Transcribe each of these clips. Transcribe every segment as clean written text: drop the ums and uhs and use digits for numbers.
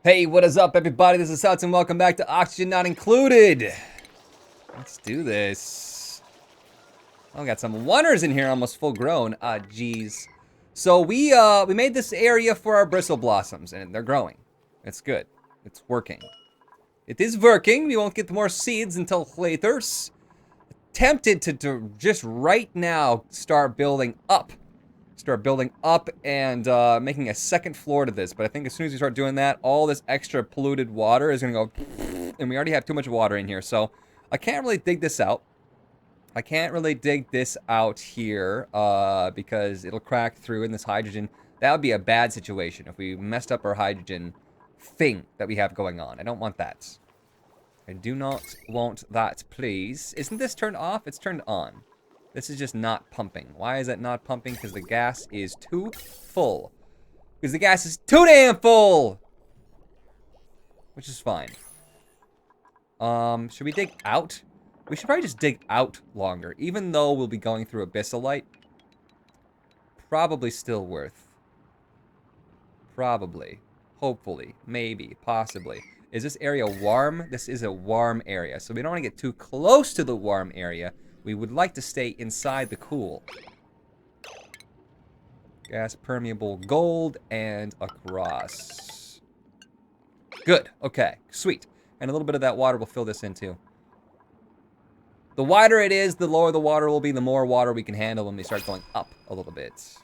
Hey, what is up, everybody? This is Suts, and welcome back to Oxygen Not Included. Let's do this. Oh, we got some oneers in here, almost full grown. Geez. So we made this area for our bristle blossoms, and they're growing. It's good. It's working. It is working. We won't get more seeds until later. Tempted to just right now start building up. And making a second floor to this. But I think as soon as we start doing that, all this extra polluted water is going to go, and we already have too much water in here. So I can't really dig this out. I can't really dig this out here because it'll crack through in this hydrogen. That would be a bad situation if we messed up our hydrogen thing that we have going on. I don't want that. I do not want that, please. Isn't this turned off? It's turned on. This is just not pumping. Why is that not pumping? Because the gas is too full. Because the gas is too damn full! Which is fine. Should we dig out? We should probably just dig out longer. Even though we'll be going through abyssalite. Probably still worth. Probably. Hopefully. Maybe. Possibly. Is this area warm? This is a warm area. So we don't want to get too close to the warm area. We would like to stay inside the cool. Gas permeable gold and across. Good. Okay. Sweet. And a little bit of that water will fill this in too. The wider it is, the lower the water will be, the more water we can handle when we start going up a little bit.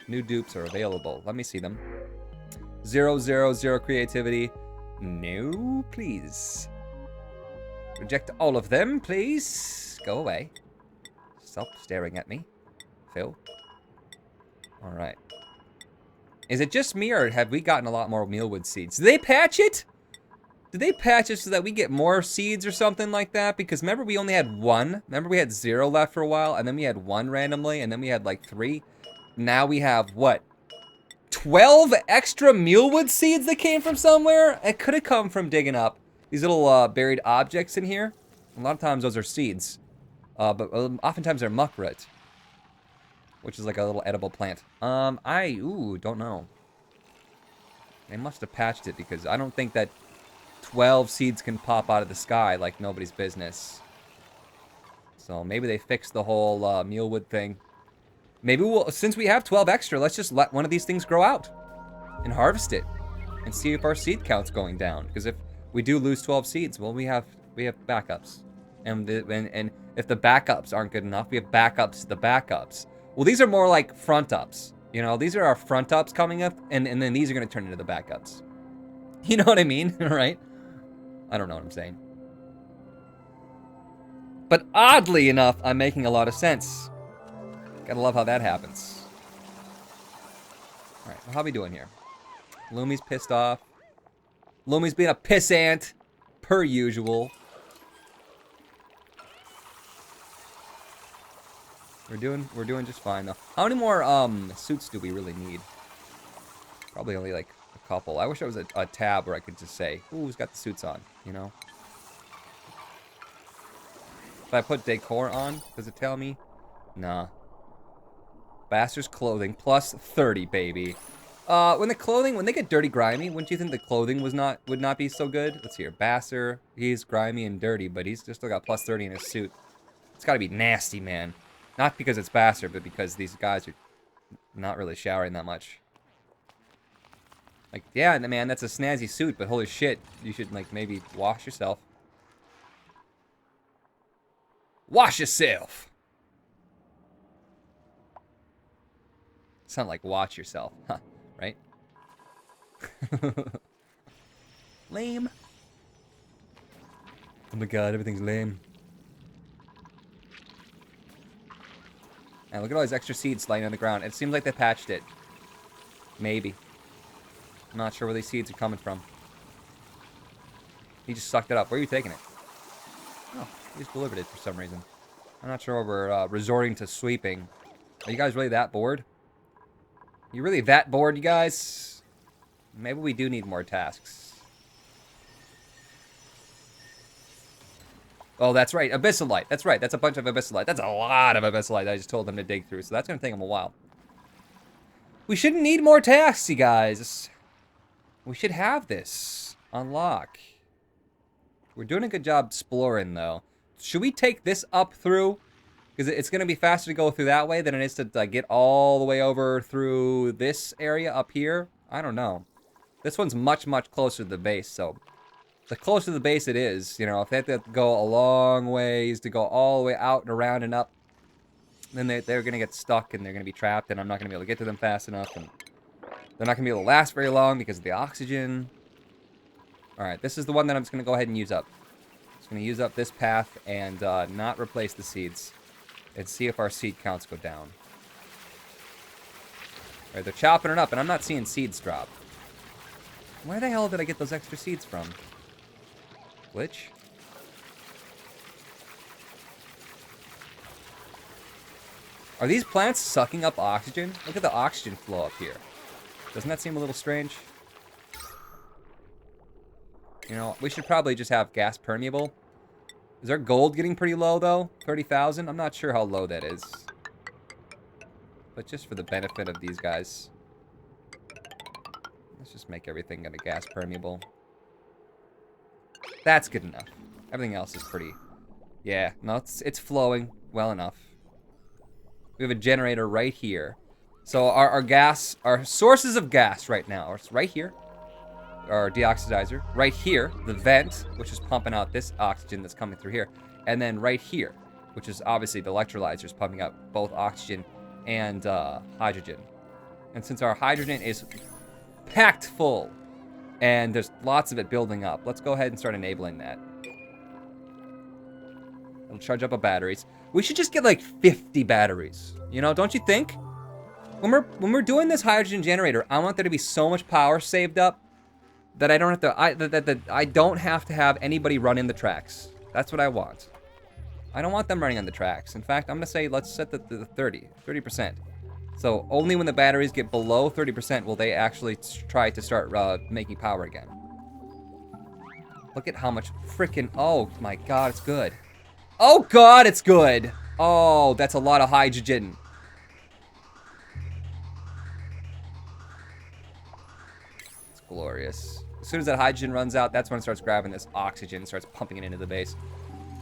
New dupes are available. Let me see them. 0, 0, 0 creativity. No, please. Reject all of them, please. Go away. Stop staring at me, Phil. Alright. Is it just me, or have we gotten a lot more mealwood seeds? Did they patch it? Did they patch it so that we get more seeds or something like that? Because remember we only had 1? Remember we had 0 left for a while, and then we had 1 randomly, and then we had like 3? Now we have, what? 12 extra mealwood seeds that came from somewhere? It could have come from digging up these little buried objects in here. A lot of times those are seeds. But oftentimes they're muckroot, which is like a little edible plant. Don't know. They must have patched it because I don't think that 12 seeds can pop out of the sky like nobody's business. So maybe they fixed the whole mealwood thing. Maybe we'll, since we have 12 extra, let's just let one of these things grow out and harvest it and see if our seed count's going down. Because if we do lose 12 seeds, well, we have backups. And if the backups aren't good enough, we have backups to the backups. Well, these are more like front ups. You know, these are our front ups coming up, and then these are going to turn into the backups. You know what I mean, right? I don't know what I'm saying. But oddly enough, I'm making a lot of sense. Gotta love how that happens. Alright, well, how we doing here? Lumi's pissed off. Lumi's being a pissant, per usual. We're doing just fine though. How many more suits do we really need? Probably only like a couple. I wish there was a tab where I could just say, "Ooh, who's got the suits on?" You know. If I put decor on, does it tell me? Nah. Bastard's clothing plus 30, baby. When they get dirty, grimy, wouldn't you think the clothing would not be so good? Let's see here. Bastard, he's grimy and dirty, but he's still got plus 30 in his suit. It's got to be nasty, man. Not because it's Bastard, but because these guys are not really showering that much. Like, yeah, man, that's a snazzy suit, but holy shit, you should, like, maybe wash yourself. Wash yourself! Sound like watch yourself, huh, right? Lame. Oh my god, everything's lame. And look at all these extra seeds lying on the ground. It seems like they patched it. Maybe. I'm not sure where these seeds are coming from. He just sucked it up. Where are you taking it? Oh, he just delivered it for some reason. I'm not sure why we're resorting to sweeping. Are you guys really that bored? You really that bored, you guys? Maybe we do need more tasks. Oh, that's right. Abyssalite. That's right. That's a bunch of abyssalite. That's a lot of abyssalite I just told them to dig through. So that's going to take them a while. We shouldn't need more tasks, you guys. We should have this. Unlock. We're doing a good job exploring, though. Should we take this up through? Because it's going to be faster to go through that way than it is to like, get all the way over through this area up here. I don't know. This one's much, much closer to the base, so the closer to the base it is, you know, if they have to go a long ways to go all the way out and around and up, then they're going to get stuck and they're going to be trapped, and I'm not going to be able to get to them fast enough, and they're not going to be able to last very long because of the oxygen. Alright, this is the one that I'm just going to go ahead and use up. Just going to use up this path and not replace the seeds. And see if our seed counts go down. Alright, they're chopping it up, and I'm not seeing seeds drop. Where the hell did I get those extra seeds from? Glitch? Are these plants sucking up oxygen? Look at the oxygen flow up here. Doesn't that seem a little strange? You know, we should probably just have gas permeable. Is our gold getting pretty low, though? 30,000? I'm not sure how low that is. But just for the benefit of these guys. Let's just make everything kind of gas permeable. That's good enough. Everything else is pretty... Yeah, no, it's flowing well enough. We have a generator right here. So our gas, our sources of gas right now are right here. Our deoxidizer. Right here, the vent, which is pumping out this oxygen that's coming through here. And then right here, which is obviously the electrolyzers pumping out both oxygen and hydrogen. And since our hydrogen is packed full, and there's lots of it building up, let's go ahead and start enabling that. It'll charge up our batteries. We should just get like 50 batteries. You know, don't you think? When we're doing this hydrogen generator, I want there to be so much power saved up that I don't have to I don't have to have anybody run in the tracks. That's what I want. I don't want them running on the tracks. In fact, I'm gonna say let's set the 30%. So only when the batteries get below 30% will they actually try to start making power again. Look at how much freaking, oh my god, it's good. Oh god, it's good. Oh, that's a lot of hydrogen. It's glorious. As soon as that hydrogen runs out, that's when it starts grabbing this oxygen and starts pumping it into the base.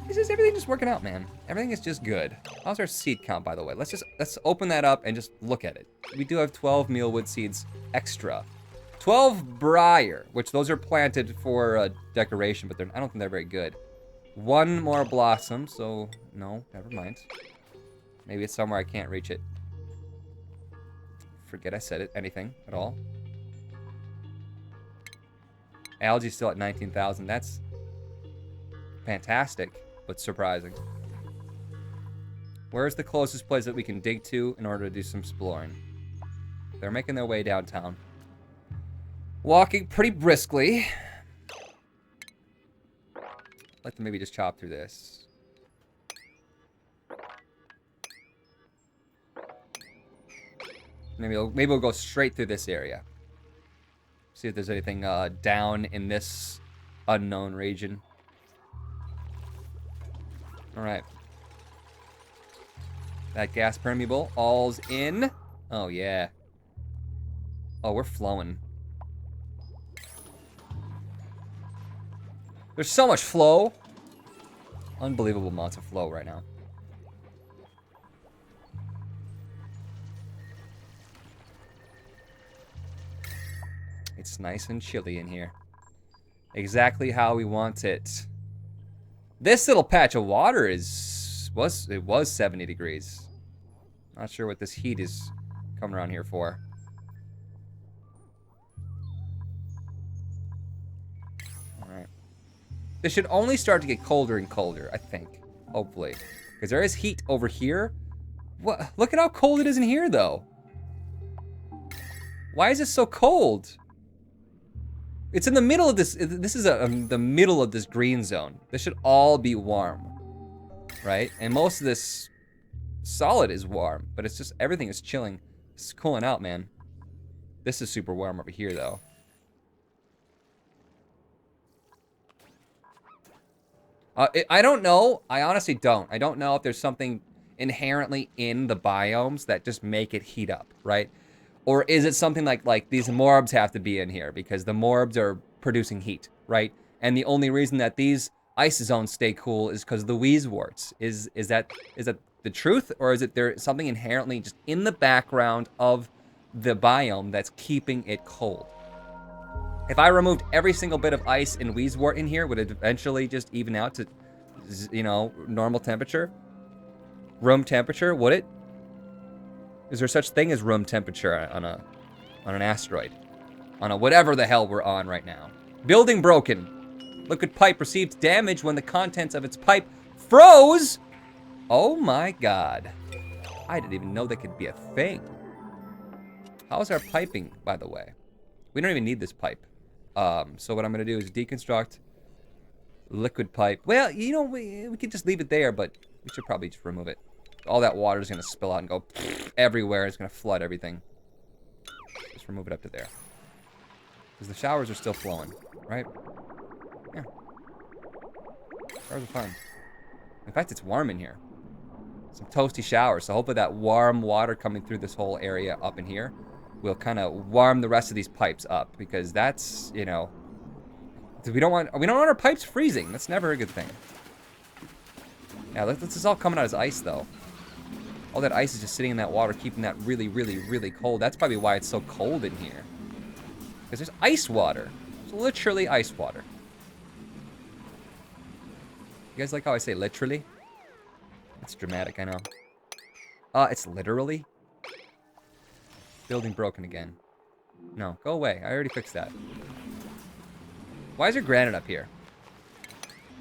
It's just everything just working out, man. Everything is just good. How's our seed count, by the way? Let's open that up and just look at it. We do have 12 mealwood seeds extra. 12 briar, which those are planted for decoration, but I don't think they're very good. 1 more blossom, so no, never mind. Maybe it's somewhere I can't reach it. Forget I said it. Anything at all. Algae's still at 19,000. That's fantastic, but surprising. Where's the closest place that we can dig to in order to do some exploring? They're making their way downtown. Walking pretty briskly. I'd like to maybe just chop through this. Maybe we'll go straight through this area. See if there's anything down in this unknown region. Alright. That gas permeable, all's in. Oh, yeah. Oh, we're flowing. There's so much flow. Unbelievable amounts of flow right now. It's nice and chilly in here. Exactly how we want it. This little patch of water was 70 degrees. Not sure what this heat is coming around here for. Alright. This should only start to get colder and colder, I think. Hopefully. Because there is heat over here. What? Look at how cold it is in here, though. Why is it so cold? It's in the middle of this. This is the middle of this green zone. This should all be warm, right? And most of this solid is warm, but it's just everything is chilling. It's cooling out, man. This is super warm over here, though. I don't know. I honestly don't. I don't know if there's something inherently in the biomes that just make it heat up, right? Or is it something like these morbs have to be in here because the morbs are producing heat, right? And the only reason that these ice zones stay cool is because of the wheezeworts. Is that the truth, or is it there something inherently just in the background of the biome that's keeping it cold? If I removed every single bit of ice and wheezewort in here, would it eventually just even out to, you know, normal temperature? Room temperature, would it? Is there such thing as room temperature on an asteroid? On a whatever the hell we're on right now. Building broken. Liquid pipe received damage when the contents of its pipe froze. Oh my god. I didn't even know that could be a thing. How's our piping, by the way? We don't even need this pipe. So what I'm gonna do is deconstruct liquid pipe. Well, you know, we could just leave it there, but we should probably just remove it. All that water is gonna spill out and go everywhere. It's gonna flood everything. Just remove it up to there. Because the showers are still flowing, right? Yeah. Showers are fine. In fact, it's warm in here. Some toasty showers. So hopefully that warm water coming through this whole area up in here will kind of warm the rest of these pipes up, because that's, you know, we don't want our pipes freezing. That's never a good thing. Yeah, this is all coming out as ice though. All that ice is just sitting in that water, keeping that really, really, really cold. That's probably why it's so cold in here. Because there's ice water. It's literally ice water. You guys like how I say literally? It's dramatic, I know. It's literally. Building broken again. No, go away. I already fixed that. Why is there granite up here?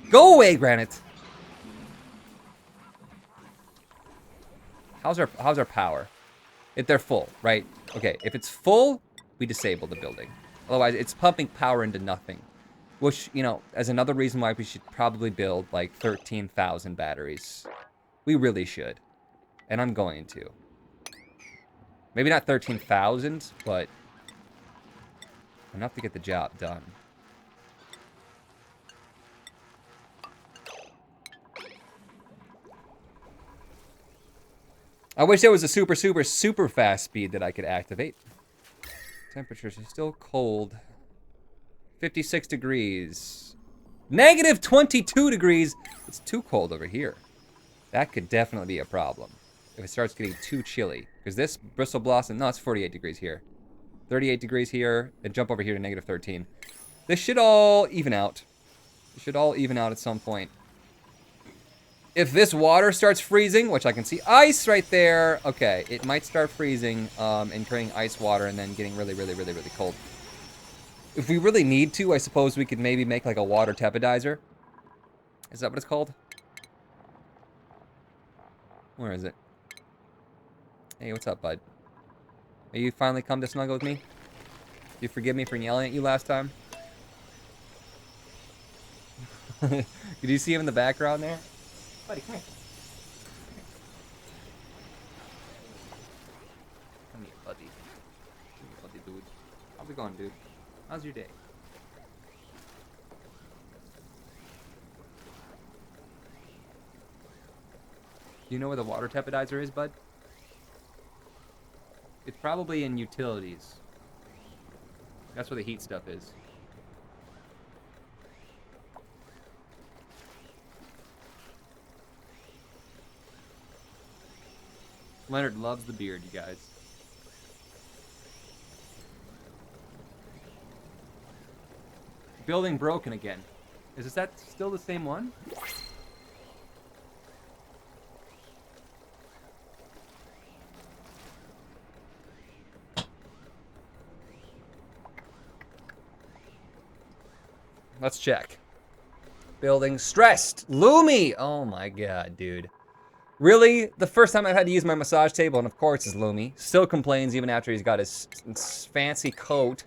Go away, granite! How's our power? If they're full, right? Okay, if it's full, we disable the building. Otherwise, it's pumping power into nothing. Which, you know, as another reason why we should probably build like 13,000 batteries. We really should. And I'm going to. Maybe not 13,000, but enough to get the job done. I wish there was a super, super, super fast speed that I could activate. Temperatures are still cold. 56 degrees. Negative 22 degrees. It's too cold over here. That could definitely be a problem if it starts getting too chilly. Because this Bristol Blossom, no, it's 48 degrees here. 38 degrees here, and jump over here to negative 13. This should all even out. It should all even out at some point. If this water starts freezing, which I can see ice right there, okay, it might start freezing and creating ice water and then getting really, really, really, really cold. If we really need to, I suppose we could maybe make like a water tepidizer. Is that what it's called? Where is it? Hey, what's up, bud? Are you finally come to snuggle with me? You forgive me for yelling at you last time? Did you see him in the background there? Buddy, come here. Come here, buddy. Come here, buddy, dude. How's it going, dude? How's your day? Do you know where the water tepidizer is, bud? It's probably in utilities. That's where the heat stuff is. Leonard loves the beard, you guys. Building broken again. Is that still the same one? Let's check. Building stressed. Lumi! Oh my god, dude. Really? The first time I've had to use my massage table, and of course it's Lumi. Still complains even after he's got his fancy coat.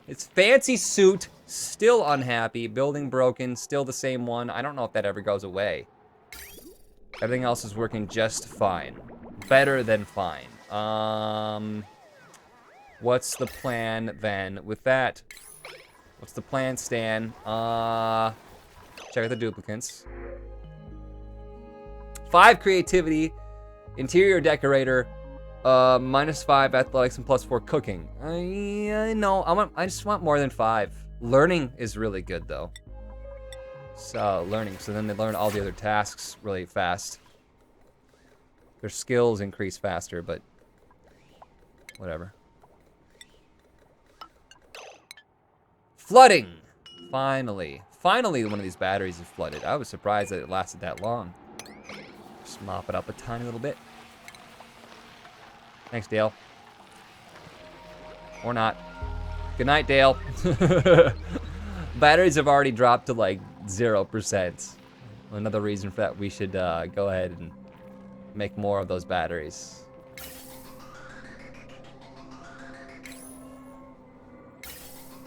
His fancy suit. Still unhappy. Building broken. Still the same one. I don't know if that ever goes away. Everything else is working just fine. Better than fine. What's the plan then with that? What's the plan, Stan? Check out the duplicates. 5 creativity, interior decorator, -5 athletics, and +4 cooking. I know. I just want more than 5. Learning is really good, though. So, learning. So then they learn all the other tasks really fast. Their skills increase faster, but whatever. Flooding! Finally. Finally, one of these batteries is flooded. I was surprised that it lasted that long. Just mop it up a tiny little bit. Thanks, Dale. Or not. Good night, Dale. Batteries have already dropped to like 0%. Another reason for that, we should go ahead and make more of those batteries.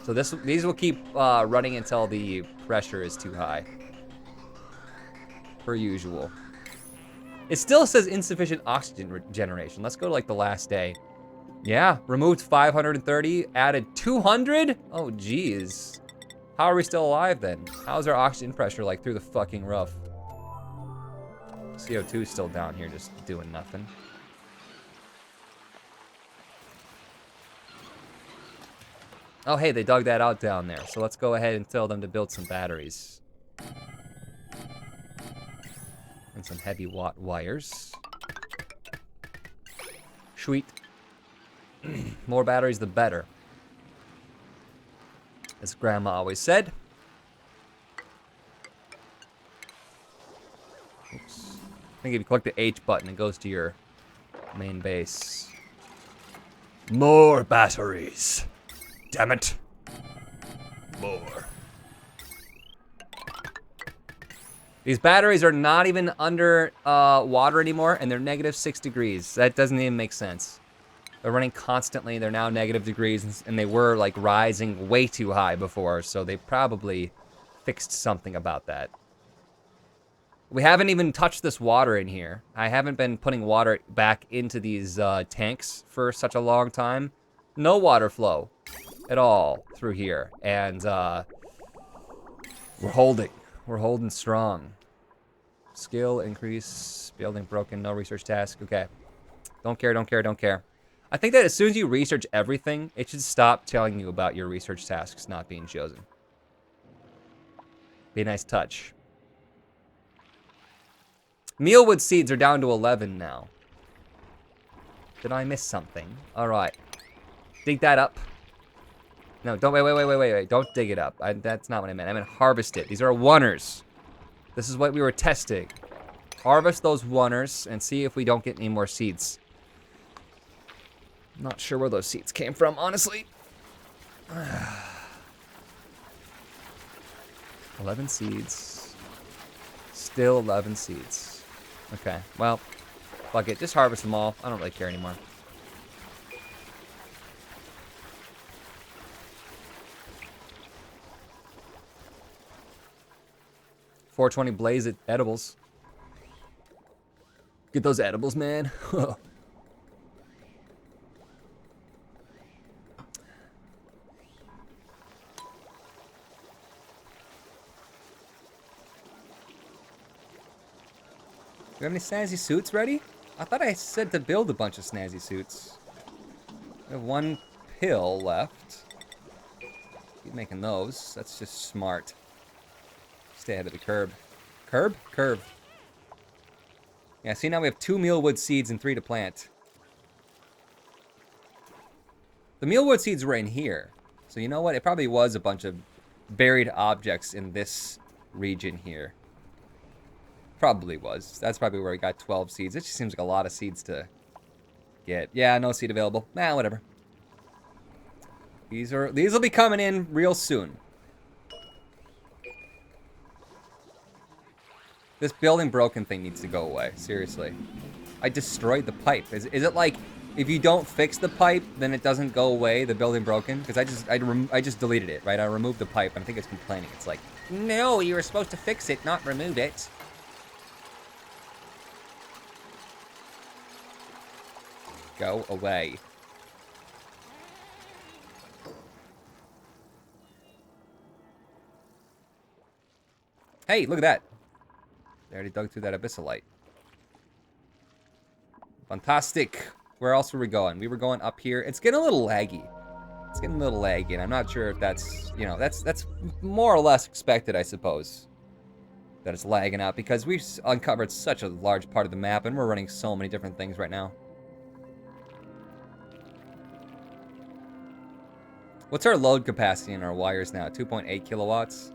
So these will keep running until the pressure is too high. Per usual. It still says insufficient oxygen generation. Let's go to like the last day. Yeah, removed 530, added 200? Oh, geez. How are we still alive then? How's our oxygen pressure like through the fucking roof? CO2 is still down here just doing nothing. Oh, hey, they dug that out down there. So let's go ahead and tell them to build some batteries. And some heavy watt wires. Sweet. More batteries, the better. As Grandma always said. Oops. I think if you click the H button, it goes to your main base. More batteries. Damn it. More. These batteries are not even under water anymore, and they're -6 degrees. That doesn't even make sense. They're running constantly. They're now -degrees, and they were like rising way too high before, so they probably fixed something about that. We haven't even touched this water in here. I haven't been putting water back into these tanks for such a long time. No water flow at all through here, and we're holding. We're holding strong. Skill increase, building broken, no research task. Okay. Don't care, don't care, don't care. I think that as soon as you research everything, it should stop telling you about your research tasks not being chosen. Be a nice touch. Mealwood seeds are down to 11 now. Did I miss something? All right. Dig that up. No, don't, wait. Don't dig it up. That's not what I meant. I meant harvest it. These are oneers. This is what we were testing. Harvest those oneers and see if we don't get any more seeds. Not sure where those seeds came from, honestly. 11 seeds. Still 11 seeds. Okay, well, fuck it. Just harvest them all. I don't really care anymore. $4.20 blaze edibles. Get those edibles, man. Do we have any snazzy suits ready? I thought I said to build a bunch of snazzy suits. We have one pill left. Keep making those. That's just smart. Stay ahead of the curb. Curb? Curve. Yeah, see, now we have 2 mealwood seeds and 3 to plant. The mealwood seeds were in here. So you know what? It probably was a bunch of buried objects in this region here. Probably was. That's probably where we got 12 seeds. It just seems like a lot of seeds to get. Yeah, no seed available. Nah, whatever. These will be coming in real soon. This building broken thing needs to go away. Seriously. I destroyed the pipe. Is it like if you don't fix the pipe, then it doesn't go away, the building broken? Because I just deleted it, right? I removed the pipe, and I think it's complaining. It's like, no, you were supposed to fix it, not remove it. Go away. Hey, look at that. They already dug through that abyssalite. Fantastic. Where else were we going? We were going up here. It's getting a little laggy. It's getting a little laggy, and I'm not sure if that's, you know, that's more or less expected, I suppose. That it's lagging out, because we've uncovered such a large part of the map, and we're running so many different things right now. What's our load capacity in our wires now? 2.8 kilowatts?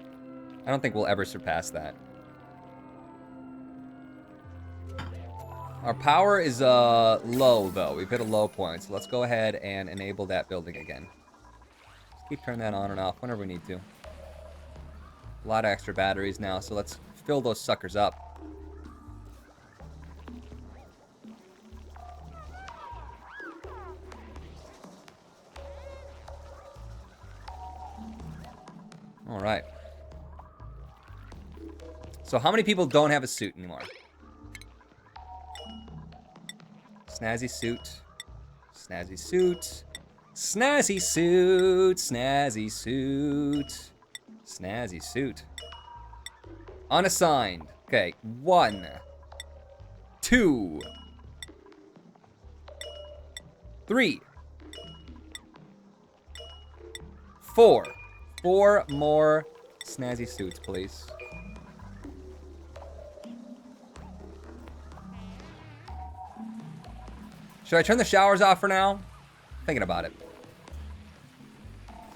I don't think we'll ever surpass that. Our power is low, though. We've hit a low point, so let's go ahead and enable that building again. Just keep turning that on and off whenever we need to. A lot of extra batteries now, so let's fill those suckers up. All right. So how many people don't have a suit anymore? Snazzy suit. Snazzy suit. Snazzy suit. Snazzy suit. Snazzy suit. Unassigned. Okay. 1. 2. 3. 4. 4 more snazzy suits, please. Should I turn the showers off for now? Thinking about it.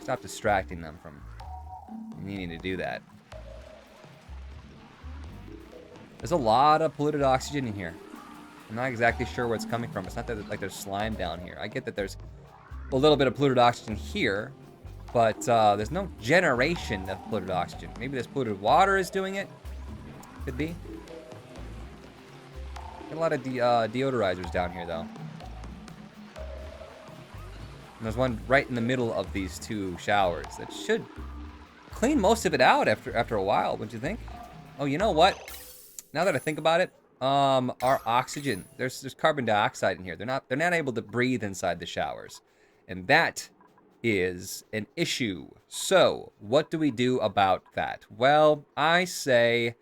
Stop distracting them from needing to do that. There's a lot of polluted oxygen in here. I'm not exactly sure where it's coming from. It's not that like there's slime down here. I get that there's a little bit of polluted oxygen here, but there's no generation of polluted oxygen. Maybe this polluted water is doing it. Could be. Got a lot of deodorizers down here, though. And there's one right in the middle of these 2 showers that should clean most of it out after a while, wouldn't you think? Oh, you know what? Now that I think about it, our oxygen, there's carbon dioxide in here. They're not able to breathe inside the showers, and that is an issue. So what do we do about that? Well, I say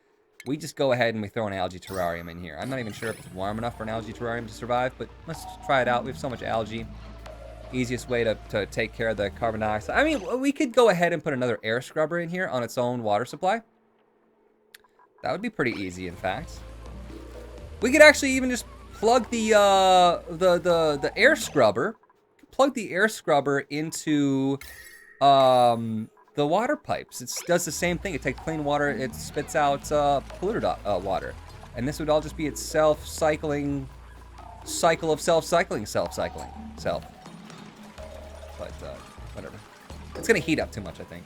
we just go ahead and we throw an algae terrarium in here. I'm not even sure if it's warm enough for an algae terrarium to survive, but let's try it out. We have so much algae. Easiest way to take care of the carbon dioxide. I mean, we could go ahead and put another air scrubber in here on its own water supply. That would be pretty easy, in fact. We could actually even just plug the air scrubber. Plug the air scrubber into the water pipes. It does the same thing. It takes clean water. It spits out polluted water, and this would all just be its self-cycling cycle of self-cycling. But whatever. It's gonna heat up too much, I think.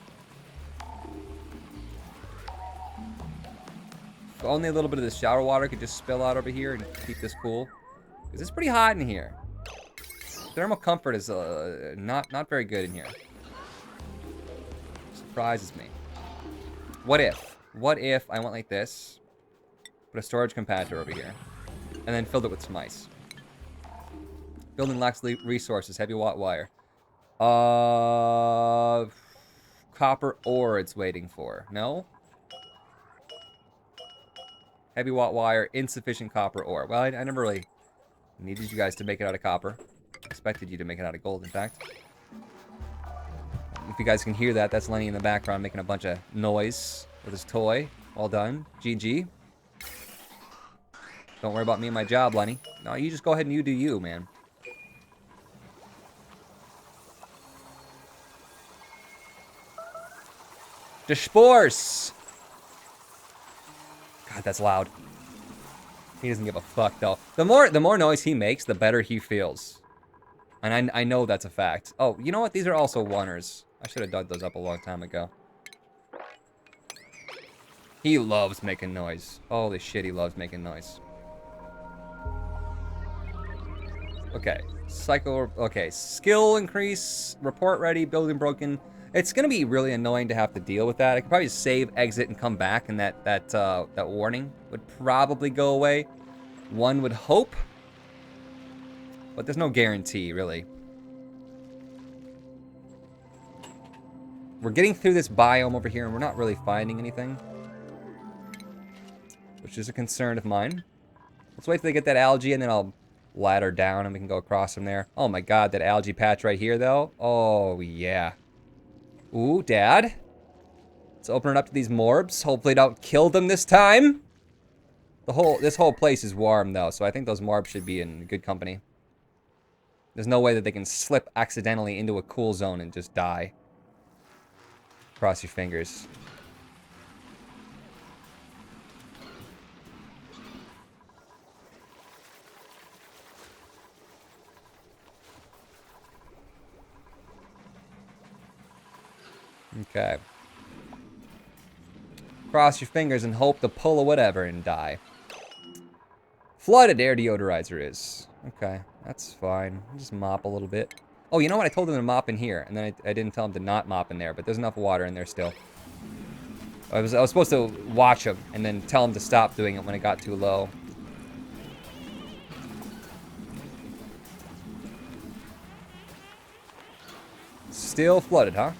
If only a little bit of the shower water could just spill out over here and keep this cool, because it's pretty hot in here. Thermal comfort is not very good in here. Surprises me. What if I went like this, put a storage compactor over here, and then filled it with some ice? Building lacks resources, heavy watt wire. Copper ore it's waiting for. No? Heavy watt wire, insufficient copper ore. Well, I never really needed you guys to make it out of copper. Expected you to make it out of gold, in fact. If you guys can hear that, that's Lenny in the background making a bunch of noise with his toy. Well done. GG. Don't worry about me and my job, Lenny. No, you just go ahead and you do you, man. The spores! God, that's loud. He doesn't give a fuck, though. The more noise he makes, the better he feels. And I know that's a fact. Oh, you know what? These are also oneers. I should have dug those up a long time ago. He loves making noise. Holy shit, he loves making noise. Okay. Okay. Skill increase. Report ready. Building broken. It's gonna be really annoying to have to deal with that. I could probably just save, exit, and come back, and that warning would probably go away. One would hope, but there's no guarantee, really. We're getting through this biome over here, and we're not really finding anything, which is a concern of mine. Let's wait till they get that algae, and then I'll ladder down and we can go across from there. Oh my god, that algae patch right here though. Oh yeah. Ooh, Dad. Let's open it up to these morbs. Hopefully don't kill them this time. This whole place is warm though, so I think those morbs should be in good company. There's no way that they can slip accidentally into a cool zone and just die. Cross your fingers. Okay. Cross your fingers and hope to pull a whatever and die. Flooded air deodorizer is. Okay, that's fine. Just mop a little bit. Oh, you know what? I told them to mop in here, and then I didn't tell them to not mop in there, but there's enough water in there still. I was supposed to watch them and then tell them to stop doing it when it got too low. Still flooded, huh?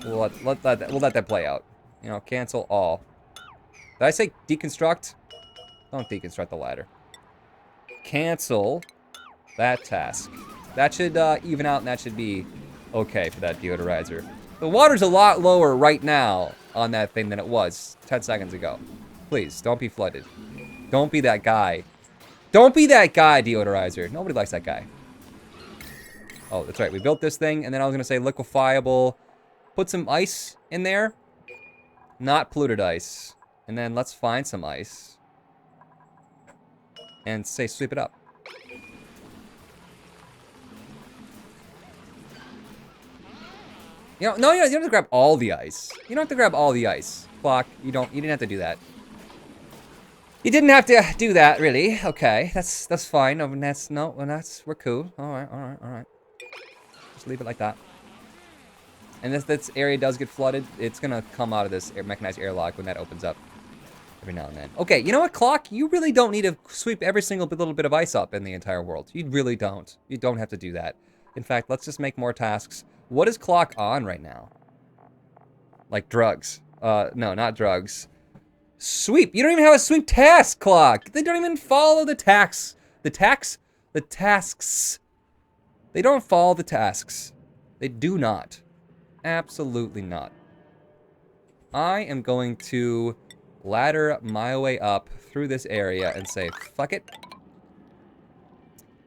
We'll let that play out. You know, cancel all. Did I say deconstruct? Don't deconstruct the ladder. Cancel that task. That should even out, and that should be okay for that deodorizer. The water's a lot lower right now on that thing than it was 10 seconds ago. Please, don't be flooded. Don't be that guy. Don't be that guy, deodorizer. Nobody likes that guy. Oh, that's right. We built this thing, and then I was going to say liquefiable. Put some ice in there. Not polluted ice. And then let's find some ice. And say sweep it up. You know, no, you don't have to grab all the ice. You don't have to grab all the ice. Clock, you didn't have to do that. You didn't have to do that, really. Okay, that's fine. No, we're cool. All right. Just leave it like that. And if this area does get flooded, it's gonna come out of this mechanized airlock when that opens up every now and then. Okay, you know what, Clock? You really don't need to sweep every single little bit of ice up in the entire world. You really don't. You don't have to do that. In fact, let's just make more tasks. What is Clock on right now? Like drugs. No, not drugs. Sweep. You don't even have a sweep task, Clock. They don't even follow the tasks. The tasks. They don't follow the tasks. They do not. Absolutely not. I am going to ladder my way up through this area and say, fuck it.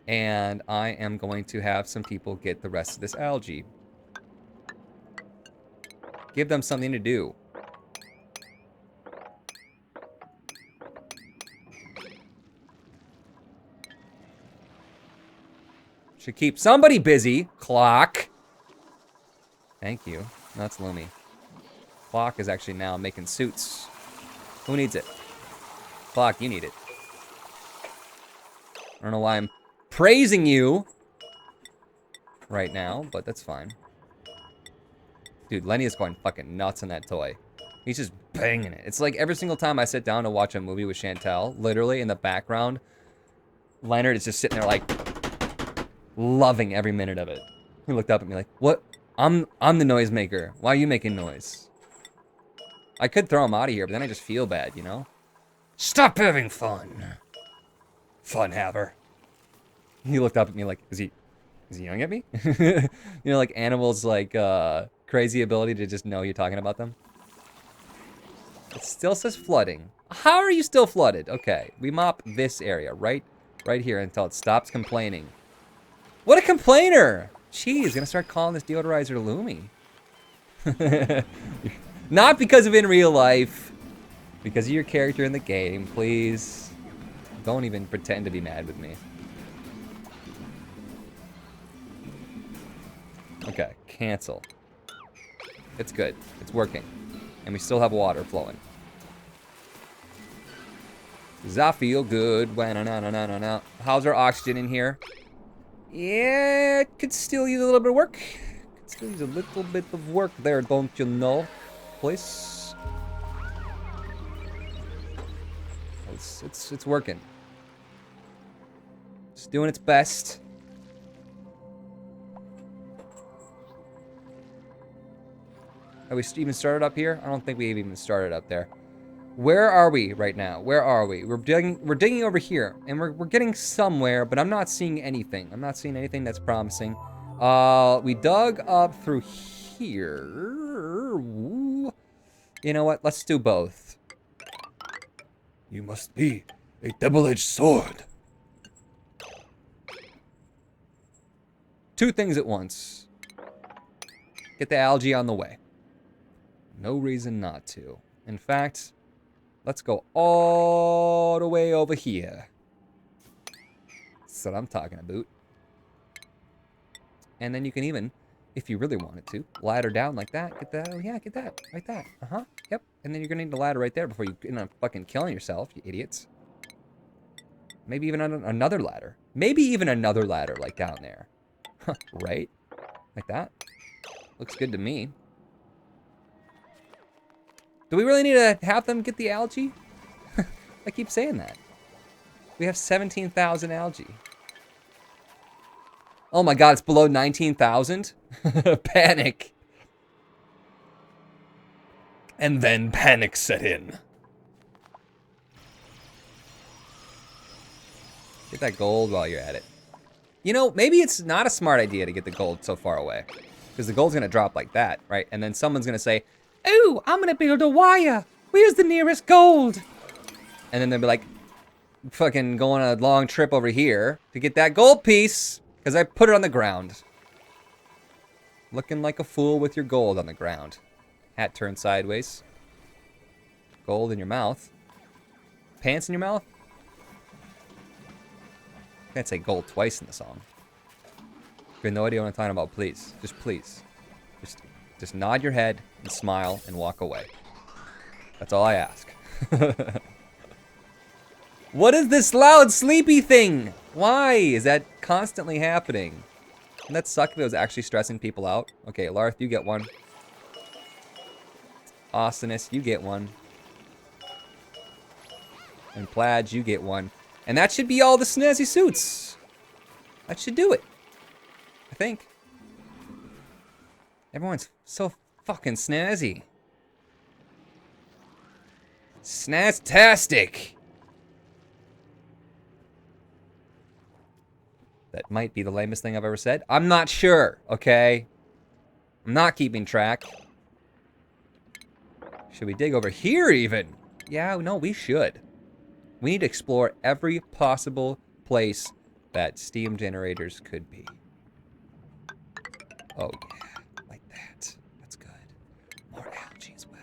And I am going to have some people get the rest of this algae. Give them something to do. Should keep somebody busy, Clock. Thank you. That's Lumi. Clock is actually now making suits. Who needs it? Clock, you need it. I don't know why I'm praising you right now, but that's fine. Dude, Lenny is going fucking nuts on that toy. He's just banging it. It's like every single time I sit down to watch a movie with Chantel, literally in the background, Leonard is just sitting there like loving every minute of it. He looked up at me like, what? I'm the noisemaker. Why are you making noise? I could throw him out of here, but then I just feel bad, you know? Stop having fun. Fun haver. He looked up at me like, is he yelling at me? You know, like animals like crazy ability to just know you're talking about them. It still says flooding. How are you still flooded? Okay, we mop this area right here until it stops complaining. What a complainer! Jeez, gonna start calling this deodorizer Lumi. Not because of in real life, because of your character in the game. Please, don't even pretend to be mad with me. Okay, cancel. It's good. It's working. And we still have water flowing. Does I feel good? How's our oxygen in here? Yeah, it could still use a little bit of work. Could still use a little bit of work there, don't you know? Please. It's working. It's doing its best. Have we even started up here? I don't think we even started up there. Where are we right now? Where are we? We're digging over here, and we're getting somewhere, but I'm not seeing anything. I'm not seeing anything that's promising. We dug up through here. Ooh. You know what? Let's do both. You must be a double-edged sword. Two things at once. Get the algae on the way. No reason not to. In fact, let's go all the way over here. That's what I'm talking about. And then you can even, if you really wanted to, ladder down like that. Get that. Oh yeah, get that. Like that. Uh-huh. Yep. And then you're going to need the ladder right there before you end up fucking killing yourself, you idiots. Maybe even another ladder. Maybe even another ladder like down there. Right? Like that. Looks good to me. Do we really need to have them get the algae? I keep saying that. We have 17,000 algae. Oh my god, it's below 19,000? Panic. And then panic set in. Get that gold while you're at it. You know, maybe it's not a smart idea to get the gold so far away. Because the gold's going to drop like that, right? And then someone's going to say, "Ooh, I'm going to build a wire. Where's the nearest gold?" And then they'll be like, fucking going on a long trip over here to get that gold piece. Because I put it on the ground. Looking like a fool with your gold on the ground. Hat turned sideways. Gold in your mouth. Pants in your mouth? Can't say gold twice in the song. If you have no idea what I'm talking about, please. Just please. Just nod your head and smile and walk away. That's all I ask. What is this loud, sleepy thing? Why is that constantly happening? Wouldn't that suck if it was actually stressing people out? Okay, Larth, you get one. Austinus, you get one. And Plaid, you get one. And that should be all the snazzy suits. That should do it. I think. Everyone's so fucking snazzy. Snaztastic. That might be the lamest thing I've ever said. I'm not sure, okay? I'm not keeping track. Should we dig over here even? Yeah, no, we should. We need to explore every possible place that steam generators could be. Oh yeah, like that. That's good. More algae as well.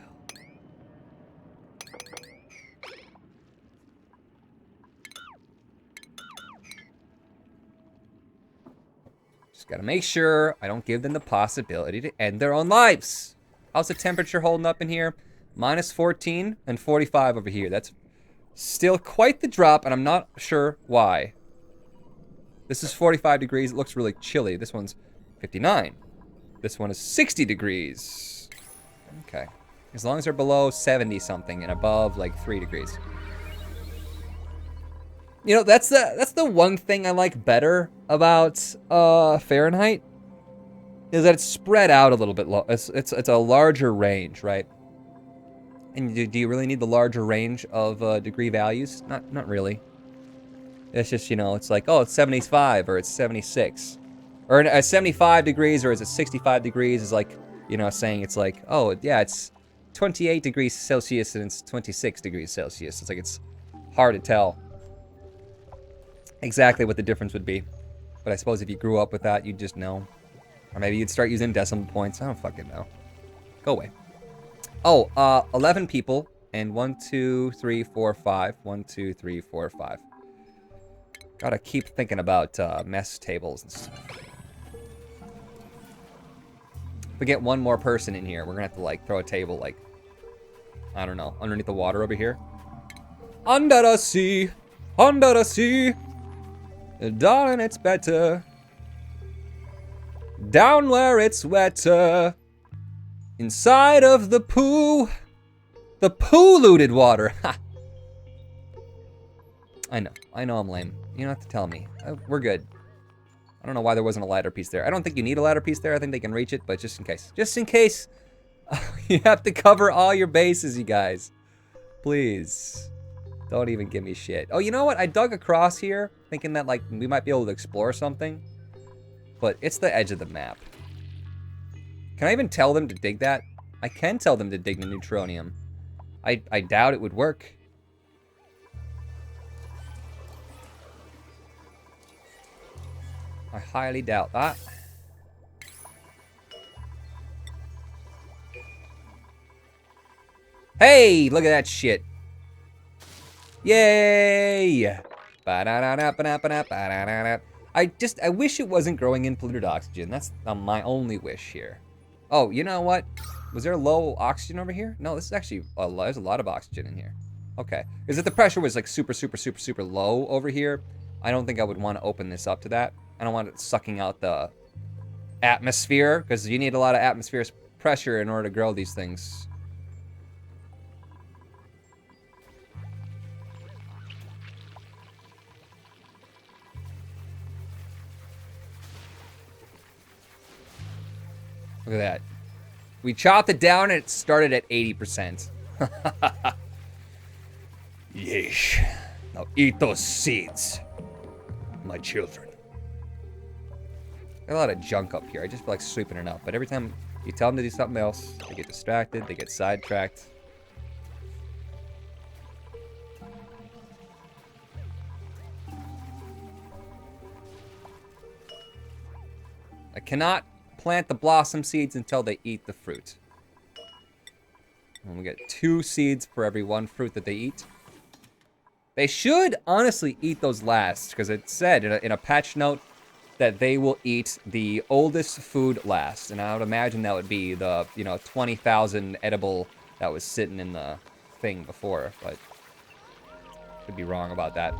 Just gotta make sure I don't give them the possibility to end their own lives. How's the temperature holding up in here? Minus 14 and 45 over here. That's still quite the drop, and I'm not sure why. This is 45 degrees. It looks really chilly. This one's 59. This one is 60 degrees. Okay. As long as they're below 70 something and above like 3 degrees. You know, that's the one thing I like better about Fahrenheit is that it's spread out a little bit. It's a larger range, right? And do you really need the larger range of degree values? Not really. It's just, you know, it's like, oh, it's 75 or it's 76. Or at 75 degrees or is it 65 degrees is like, you know, saying it's like, oh, yeah, it's 28 degrees Celsius and it's 26 degrees Celsius. It's like it's hard to tell exactly what the difference would be. But I suppose if you grew up with that, you'd just know. Or maybe you'd start using decimal points. I don't fucking know. Go away. Oh, 11 people. And 1, 2, 3, 4, 5. 1, 2, 3, 4, 5. Gotta keep thinking about mess tables and stuff. If we get one more person in here, we're gonna have to like throw a table like, I don't know, underneath the water over here. Under the sea, darling, it's better. Down where it's wetter. Inside of the poo polluted water. Ha. I know I'm lame. You don't have to tell me. We're good. I don't know why there wasn't a ladder piece there. I don't think you need a ladder piece there. I think they can reach it, but just in case. Just in case. You have to cover all your bases, you guys. Please. Don't even give me shit. Oh, you know what? I dug across here, thinking that, like, we might be able to explore something. But it's the edge of the map. Can I even tell them to dig that? I can tell them to dig the neutronium. I doubt it would work. I highly doubt that. Hey, look at that shit. Yay! I wish it wasn't growing in polluted oxygen. That's my only wish here. Oh, you know what? Was there low oxygen over here? No, this is actually, there's a lot of oxygen in here. Okay. Because if the pressure was like super low over here, I don't think I would want to open this up to that. I don't want it sucking out the atmosphere, because you need a lot of atmospheric pressure in order to grow these things. Look at that. We chopped it down and it started at 80%. Yeesh. Now eat those seeds, my children. Got a lot of junk up here. I just feel like sweeping it up. But every time you tell them to do something else, they get distracted, they get sidetracked. I cannot plant the blossom seeds until they eat the fruit. And we get 2 seeds for every 1 fruit that they eat. They should honestly eat those last, because it said in a patch note that they will eat the oldest food last. And I would imagine that would be the, 20,000 edible that was sitting in the thing before, but could be wrong about that.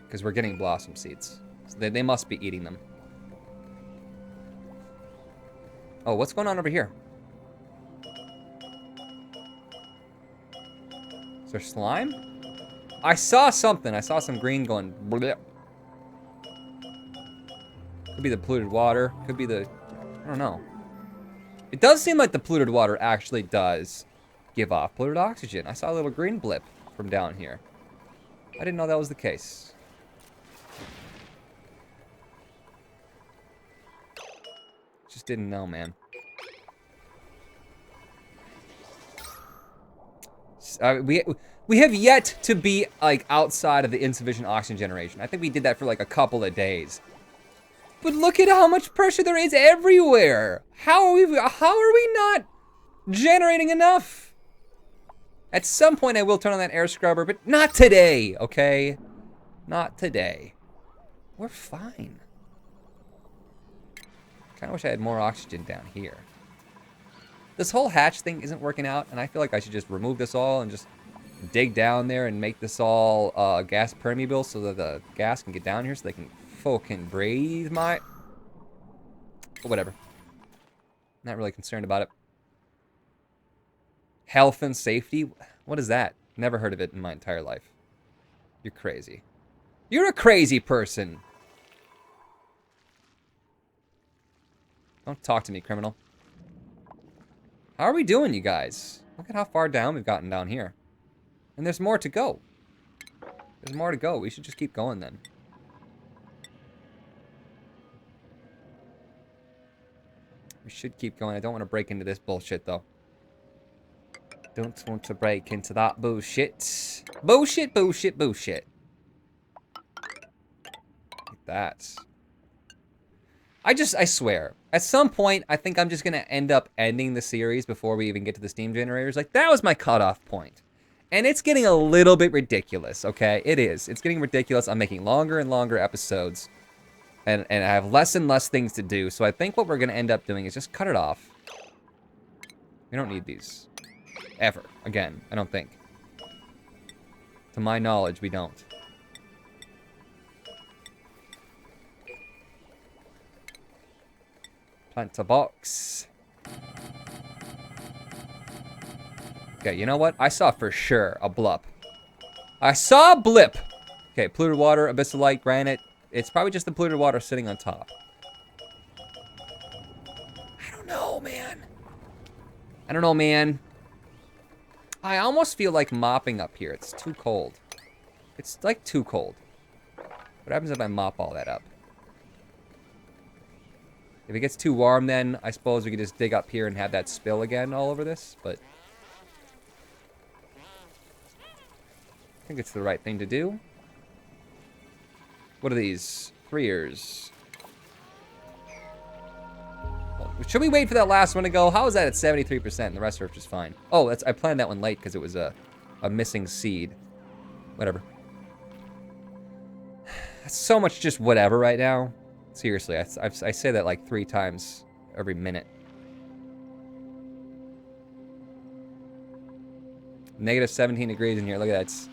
Because we're getting blossom seeds. So they must be eating them. Oh, what's going on over here? Is there slime? I saw something. I saw some green going bleh. Could be the polluted water. Could be the... I don't know. It does seem like the polluted water actually does give off polluted oxygen. I saw a little green blip from down here. I didn't know that was the case. Just didn't know, man. We have yet to be, like, outside of the insufficient oxygen generation. I think we did that for, like, a couple of days. But look at how much pressure there is everywhere. How are we not generating enough? At some point, I will turn on that air scrubber, but not today, okay? Not today. We're fine. Kind of wish I had more oxygen down here. This whole hatch thing isn't working out, and I feel like I should just remove this all and just dig down there and make this all gas permeable so that the gas can get down here so they can fucking breathe my... But whatever. Not really concerned about it. Health and safety? What is that? Never heard of it in my entire life. You're crazy. You're a crazy person. Don't talk to me, criminal. How are we doing, you guys? Look at how far down we've gotten down here. And there's more to go. There's more to go. We should just keep going then. We should keep going. I don't want to break into this bullshit, though. Don't want to break into that bullshit. Bullshit, bullshit, bullshit. Like that. I swear, at some point, I think I'm just going to end up ending the series before we even get to the steam generators. Like, that was my cutoff point. And it's getting a little bit ridiculous, okay? It is. It's getting ridiculous. I'm making longer and longer episodes. And I have less and less things to do. So I think what we're going to end up doing is just cut it off. We don't need these. Ever. Again, I don't think. To my knowledge, we don't. Plant a box. Okay, you know what? I saw for sure a blip. I saw a blip! Okay, polluted water, abyssalite, granite. It's probably just the polluted water sitting on top. man. I don't know, man. I almost feel like mopping up here. It's too cold. It's like too cold. What happens if I mop all that up? If it gets too warm, then I suppose we could just dig up here and have that spill again all over this, but I think it's the right thing to do. What are these? 3ers. Should we wait for that last one to go? How is that at 73%? And the rest are just fine. Oh, I planned that one late because it was a missing seed. Whatever. That's so much just whatever right now. Seriously, I say that like 3 times every minute. Negative 17 degrees in here. Look at that.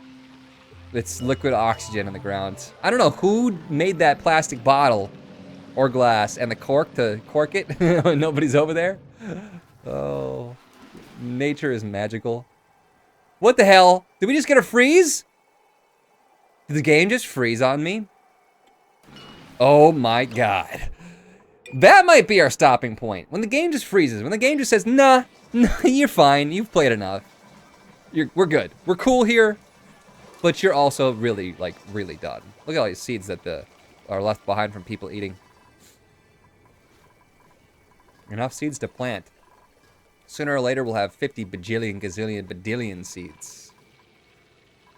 It's liquid oxygen on the ground. I don't know who made that plastic bottle or glass and the cork to cork it when nobody's over there. Oh, nature is magical. What the hell? Did we just get a freeze? Did the game just freeze on me? Oh my god. That might be our stopping point. When the game just freezes. When the game just says, nah, you're fine. You've played enough. We're good. We're cool here. But you're also really, like, really done. Look at all these seeds that are left behind from people eating. Enough seeds to plant. Sooner or later, we'll have 50 bajillion, gazillion, badillion seeds.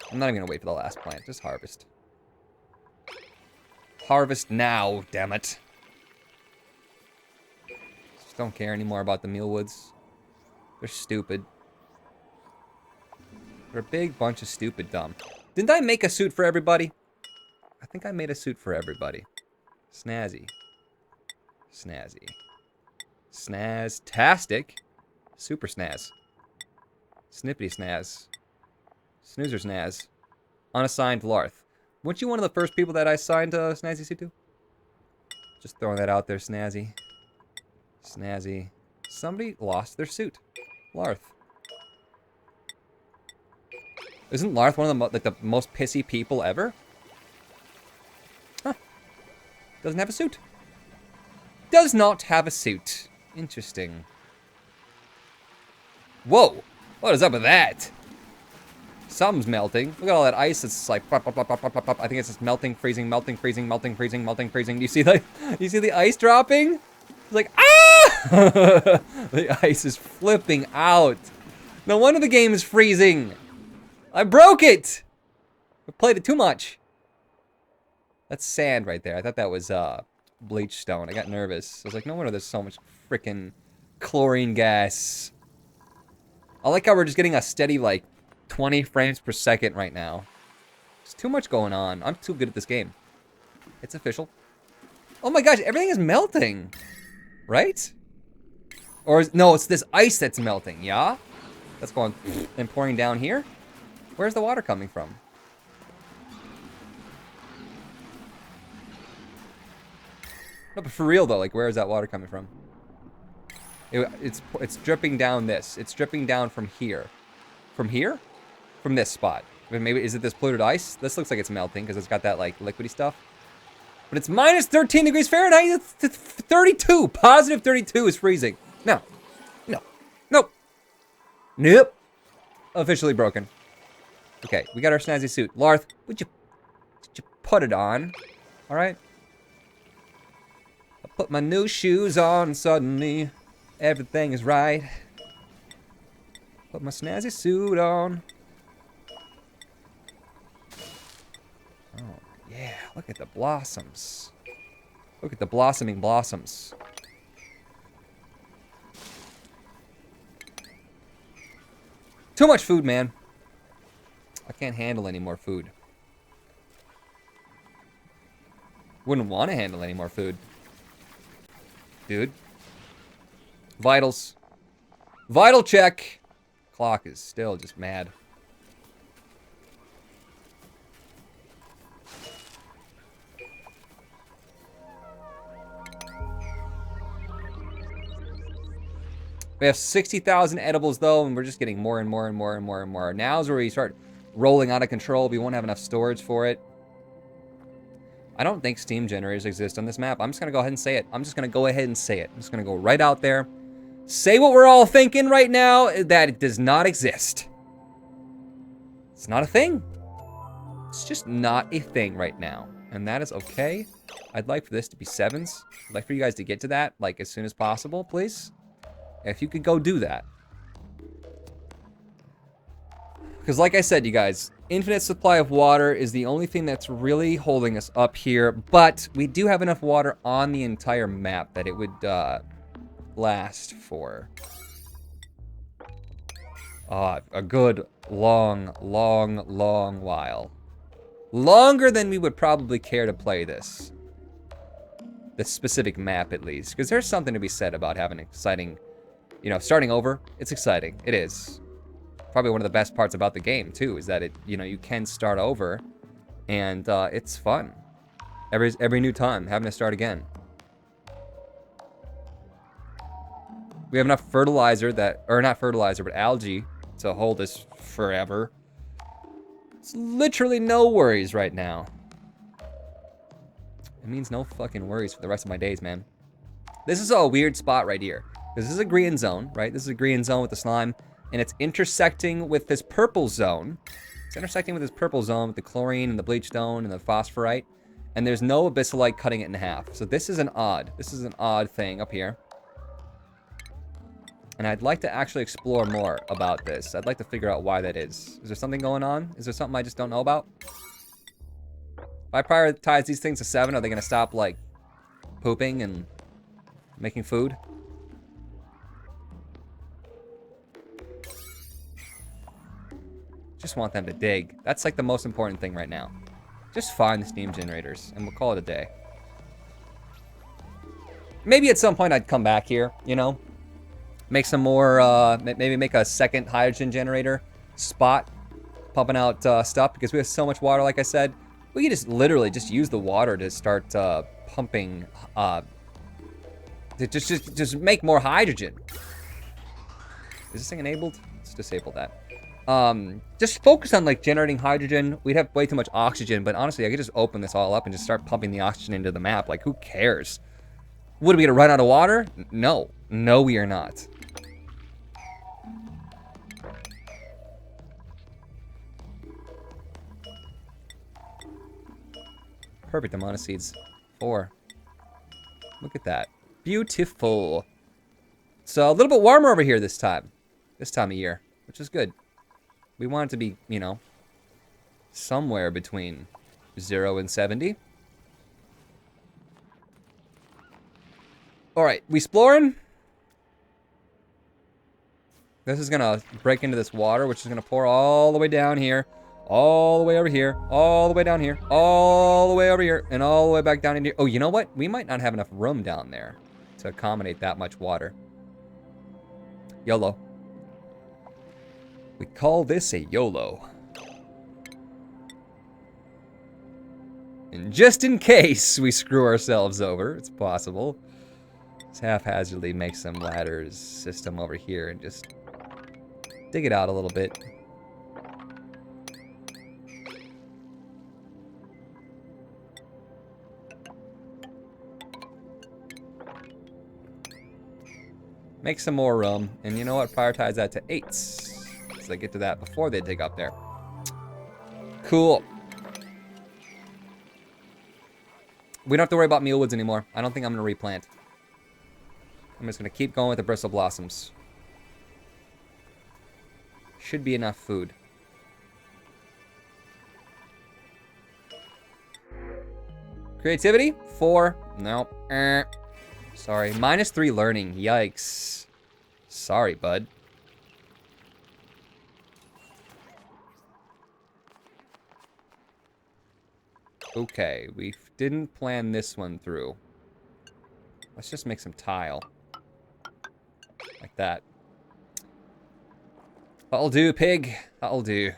I'm not even going to wait for the last plant. Just harvest. Harvest now, damn it. Just don't care anymore about the mealwoods. They're stupid. They're a big bunch of stupid dumb. Didn't I make a suit for everybody? I think I made a suit for everybody. Snazzy. Snazzy. Snaz-tastic. Super snaz. Snippety snaz. Snoozer snaz. Unassigned Larth. Weren't you one of the first people that I signed a Snazzy suit to? Just throwing that out there, Snazzy. Snazzy. Somebody lost their suit. Larth. Isn't Larth one of the most pissy people ever? Huh. Doesn't have a suit. Does not have a suit. Interesting. Whoa. What is up with that? Something's melting. Look at all that ice. It's like pop, pop, pop, pop, pop, pop. I think it's just melting, freezing, melting, freezing, melting, freezing, melting, freezing. Do you see the ice dropping? It's like, ah! The ice is flipping out. No wonder the game is freezing. I broke it! I played it too much. That's sand right there. I thought that was bleach stone. I got nervous. I was like, no wonder there's so much freaking chlorine gas. I like how we're just getting a steady, like, 20 frames per second right now. There's too much going on. I'm too good at this game. It's official. Oh my gosh, everything is melting. Right? Or, no, it's this ice that's melting, yeah? That's going and pouring down here. Where's the water coming from? No, but for real though, like where is that water coming from? It's dripping down this. It's dripping down from here. From here? From this spot. I mean, maybe, is it this polluted ice? This looks like it's melting because it's got that like liquidy stuff. But it's minus 13 degrees Fahrenheit. It's 32. Positive 32 is freezing. No. No. Nope. Nope. Officially broken. Okay, we got our snazzy suit. Larth, would you put it on? All right. I put my new shoes on and suddenly everything is right. Put my snazzy suit on. Oh, yeah, look at the blossoms. Look at the blossoming blossoms. Too much food, man. I can't handle any more food. Wouldn't want to handle any more food. Dude. Vitals. Vital check. Clock is still just mad. We have 60,000 edibles though, and we're just getting more and more and more and more and more. Now's where we start rolling out of control. We won't have enough storage for it. I don't think Steam generators exist on this map. I'm just gonna go ahead and say it. I'm just gonna go ahead and say it. I'm just gonna go right out there. say what we're all thinking right now, that it does not exist. It's not a thing. It's just not a thing right now. And that is okay. I'd like for this to be 7s. I'd like for you guys to get to that, like, as soon as possible, please. If you could go do that. Because like I said, you guys, infinite supply of water is the only thing that's really holding us up here. But we do have enough water on the entire map that it would last for a good long while. Longer than we would probably care to play this. This specific map, at least. Because there's something to be said about having exciting, you know, starting over. It's exciting. It is. Probably one of the best parts about the game, too, is that it, you know, you can start over. And it's fun. Every new time, having to start again. We have enough fertilizer that, or not fertilizer, but algae to hold us forever. It's literally no worries right now. It means no fucking worries for the rest of my days, man. This is a weird spot right here. This is a green zone, right? This is a green zone with the slime, and it's intersecting with this purple zone. It's intersecting with this purple zone with the chlorine and the bleach stone and the phosphorite, and there's no abyssalite cutting it in half. So this is an odd thing up here. And I'd like to actually explore more about this. I'd like to figure out why that is. Is there something going on? Is there something I just don't know about? If I prioritize these things to 7, are they going to stop, like, pooping and making food? Just want them to dig. That's, like, the most important thing right now. Just find the steam generators, and we'll call it a day. Maybe at some point I'd come back here, you know? Make some more, maybe make a second hydrogen generator spot, pumping out stuff, because we have so much water, like I said. We can just literally just use the water to start pumping, to just make more hydrogen. Is this thing enabled? Let's disable that. Just focus on, like, generating hydrogen. We'd have way too much oxygen, but honestly, I could just open this all up and just start pumping the oxygen into the map. Like, who cares? What, are we gonna run out of water? No. No, we are not. Perfect amount of seeds. 4. Look at that. Beautiful. So a little bit warmer over here this time of year, which is good. We want it to be, you know, somewhere between 0 and 70. All right, we exploring. This is gonna break into this water, which is gonna pour all the way down here, all the way over here, all the way down here, all the way over here, and all the way back down in here. Oh, you know what? We might not have enough room down there to accommodate that much water. YOLO. We call this a YOLO. And just in case we screw ourselves over, it's possible. Let's haphazardly make some ladders system over here and just dig it out a little bit. Make some more room, and you know what? Prioritize that to 8s, so they get to that before they dig up there. Cool. We don't have to worry about mealwoods anymore. I don't think I'm gonna replant. I'm just gonna keep going with the bristle blossoms. Should be enough food. Creativity? 4. No. Sorry. -3 learning. Yikes. Sorry, bud. Okay, we didn't plan this one through. Let's just make some tile. Like that. That'll do, pig. That'll do.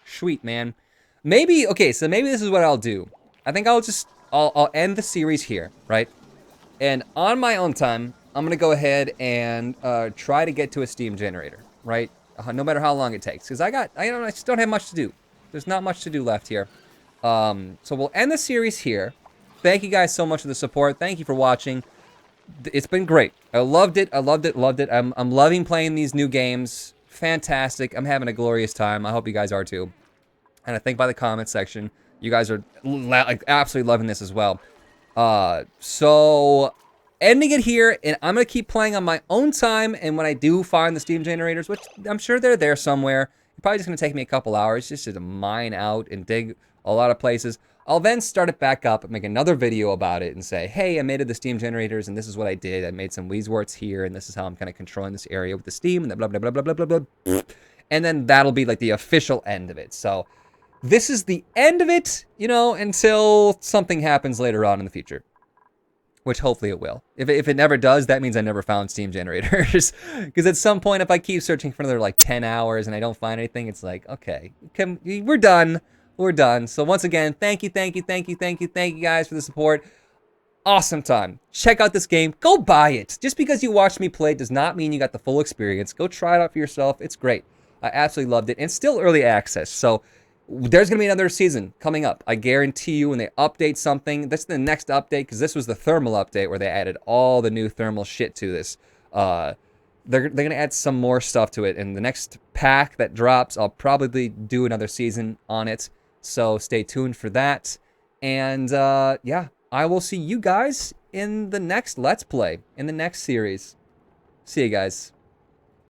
Sweet, man. Maybe, okay, so maybe this is what I'll do. I think I'll end the series here, right? And on my own time, I'm gonna go ahead and try to get to a steam generator, right? No matter how long it takes, because I just don't have much to do. There's not much to do left here. So we'll end the series here. Thank you guys so much for the support. Thank you for watching. It's been great. I loved it. I loved it. Loved it. I'm loving playing these new games. Fantastic. I'm having a glorious time. I hope you guys are too. And I think by the comment section, you guys are like absolutely loving this as well. So ending it here, and I'm gonna keep playing on my own time. And when I do find the Steam generators, which I'm sure they're there somewhere, it's probably just gonna take me a couple hours just to mine out and dig a lot of places. I'll then start it back up and make another video about it and say, hey, I made it the Steam generators, and this is what I did. I made some Weezworts here, and this is how I'm kind of controlling this area with the Steam, and the blah, blah, blah, blah, blah, blah, blah. And then that'll be like the official end of it. So this is the end of it, you know, until something happens later on in the future. Which hopefully it will. If it never does, that means I never found Steam generators. Because at some point, if I keep searching for another like 10 hours and I don't find anything, it's like, okay, we're done. We're done. So once again, thank you guys for the support. Awesome time. Check out this game. Go buy it. Just because you watched me play does not mean you got the full experience. Go try it out for yourself. It's great. I absolutely loved it. And it's still early access. So there's going to be another season coming up. I guarantee you when they update something, that's the next update, because this was the thermal update where they added all the new thermal shit to this. They're going to add some more stuff to it. And the next pack that drops, I'll probably do another season on it. So stay tuned for that. And yeah, I will see you guys in the next Let's Play, in the next series. See you guys.